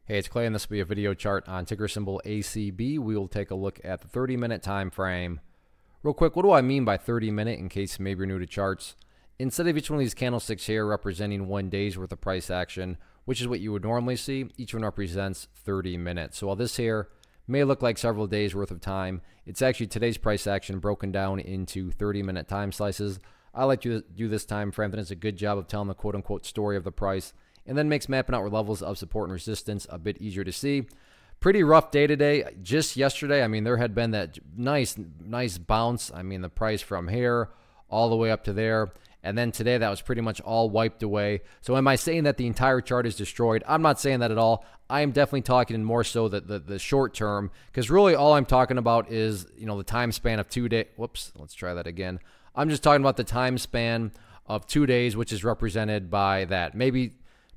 Hey, it's Clay, and this will be a video chart on ticker symbol ACB. We will take a look at the 30-minute time frame. Real quick, what do I mean by 30-minute in case maybe you're new to charts? Instead of each one of these candlesticks here representing 1 day's worth of price action, which is what you would normally see, each one represents 30 minutes. So while this here may look like several days worth of time, it's actually today's price action broken down into 30-minute time slices. I like to do this time frame that does a good job of telling the quote-unquote story of the price, and then makes mapping out levels of support and resistance a bit easier to see. Pretty rough day today. Just yesterday, I mean, there had been that nice bounce. I mean, the price from here all the way up to there. And then today, that was pretty much all wiped away. So am I saying that the entire chart is destroyed? I'm not saying that at all. I am definitely talking more so that the short term, because really all I'm talking about is, the time span of 2 days. Whoops, let's try that again. I'm just talking about the time span of 2 days, which is represented by that.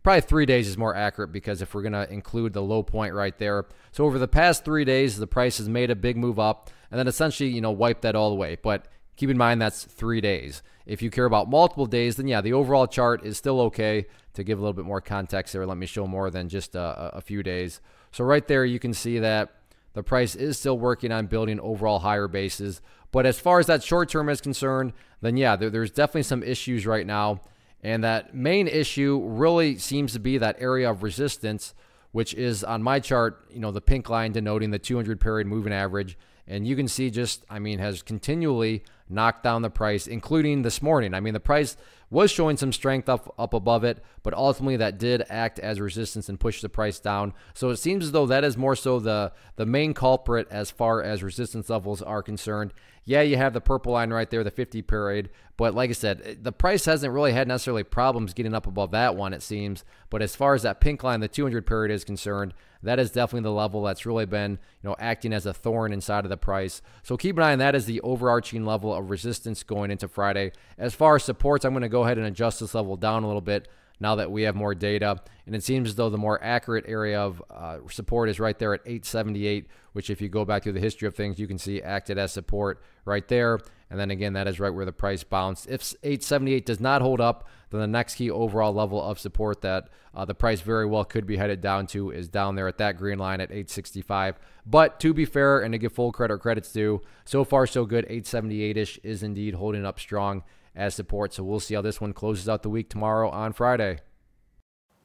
Probably 3 days is more accurate, because if we're going to include the low point right there. So over the past 3 days, the price has made a big move up and then essentially, wiped that all the way. But keep in mind, that's 3 days. If you care about multiple days, then yeah, the overall chart is still okay. To give a little bit more context there, let me show more than just a few days. So right there, you can see that the price is still working on building overall higher bases. But as far as that short term is concerned, then yeah, there's definitely some issues right now. And that main issue really seems to be that area of resistance, which is on my chart, the pink line denoting the 200 period moving average. And you can see has continually knocked down the price, including this morning. I mean, the price was showing some strength up above it, but ultimately that did act as resistance and push the price down. So it seems as though that is more so the main culprit as far as resistance levels are concerned. Yeah, you have the purple line right there, the 50 period, but like I said, the price hasn't really had necessarily problems getting up above that one, it seems. But as far as that pink line, the 200 period is concerned, that is definitely the level that's really been, acting as a thorn inside of the price. So keep an eye on that as the overarching level of resistance going into Friday. As far as supports, I'm going to go ahead and adjust this level down a little bit now that we have more data. And it seems as though the more accurate area of support is right there at 878, which if you go back through the history of things, you can see acted as support right there. And then again, that is right where the price bounced. If 878 does not hold up, then the next key overall level of support that the price very well could be headed down to is down there at that green line at 865. But to be fair and to give full credit where credit's due, so far so good. 878-ish is indeed holding up strong as support. So we'll see how this one closes out the week tomorrow on Friday.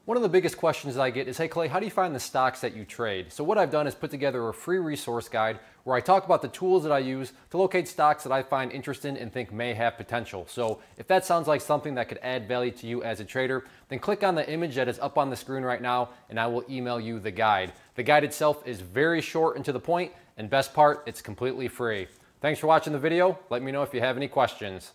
One of the biggest questions that I get is, hey Clay, how do you find the stocks that you trade? So what I've done is put together a free resource guide where I talk about the tools that I use to locate stocks that I find interesting and think may have potential. So if that sounds like something that could add value to you as a trader, then click on the image that is up on the screen right now and I will email you the guide. The guide itself is very short and to the point, and best part, it's completely free. Thanks for watching the video. Let me know if you have any questions.